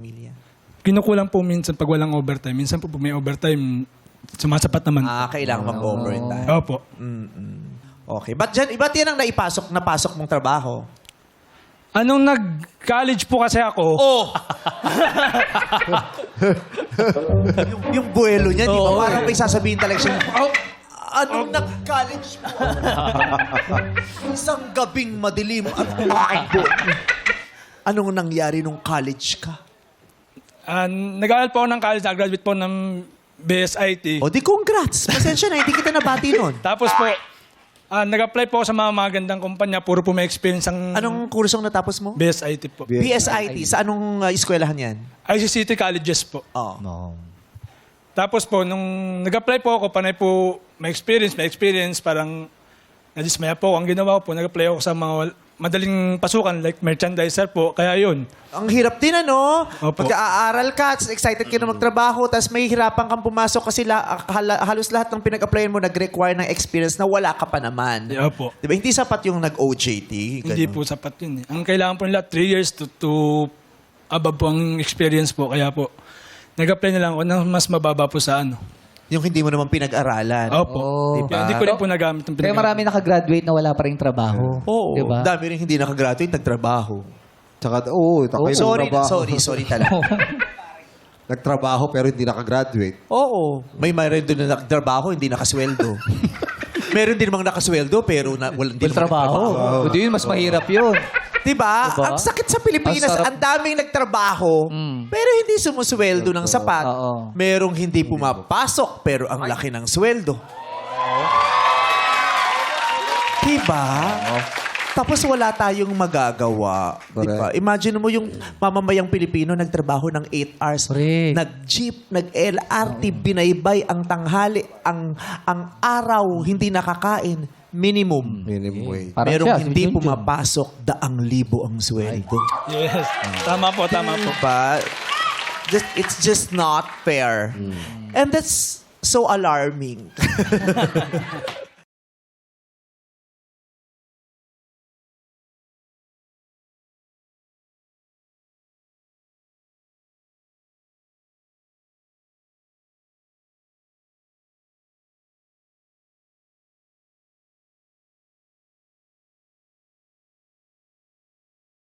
Pamilya. Kinukulang po minsan pag walang overtime. Minsan po pag may overtime, sumasapat naman. Kailangan mag-overtime. Opo. Okay. Ba't yan ang napasok mong trabaho? Anong nag-college po kasi ako, yung buwelo niya, di ba? Parang may sasabihin talaga siya. Anong nag-college mo? Isang gabing madilim at umakbo. Anong nangyari nung college ka? nag-aaral po ako ng college, nag-graduate po ng BSIT. O di congrats. Pasensya na, hindi kita nabati nun. Tapos po, nag-apply po ako sa mga magandang kumpanya. Puro po may experience ang Anong kursong natapos mo? BSIT po. BSIT. Sa anong eskwelahan yan? ICCT colleges po. Oh. No. Tapos po, nung nag-apply po ako, panay po may experience, parang nadismaya po. Ang ginawa ko po, nag-apply ako sa mga madaling pasukan, like merchandiser po. Kaya yun. Ang hirap din, ano? Opo. Pagka-aaral ka, excited ka na magtrabaho, tapos may hirapan kang pumasok kasi halos lahat ng pinag-applyan mo nag-require ng experience na wala ka pa naman. Opo. Di ba? Hindi sapat yung nag-OJT. Hindi po sapat yun. Eh. Ang kailangan po nila, 3 years to above po ang experience po. Kaya po, nag-apply na lang ako na mas mababa po sa ano. Yung hindi mo naman pinag-aralan. Opo. Diba? Hindi ko rin po nagamit yung Kaya marami nakagraduate na wala pa rin trabaho. Oo. Diba? Dami rin hindi nakagraduate, nagtrabaho. Tsaka, takay Sorry talaga. Nagtrabaho pero hindi nakagraduate. Oo. May mayroon doon na nagtrabaho, hindi nakasweldo. Meron din namang nakasweldo, pero walang din Walang trabaho. Hindi yun, mas mahirap yun. Diba? Diba? Ang sakit sa Pilipinas, Ang sarap. ang daming nagtrabaho, pero hindi sumusweldo ng sapat. Oo. Merong hindi pumapasok, pero ang laki ng sweldo. Diba? Tapos wala tayong magagawa. Diba? Imagine mo yung mamamayang Pilipino nagtrabaho ng 8 hours. Correct. Nag-jeep, nag-LRT, binaybay ang tanghali, ang araw, hindi nakakain. Minimum. Minimum wage. Parang Merong siya, hindi si Junjun. pumapasok, 100,000 ang sweldo. Yes. Tama po, tama po. But it's just not fair. And that's so alarming.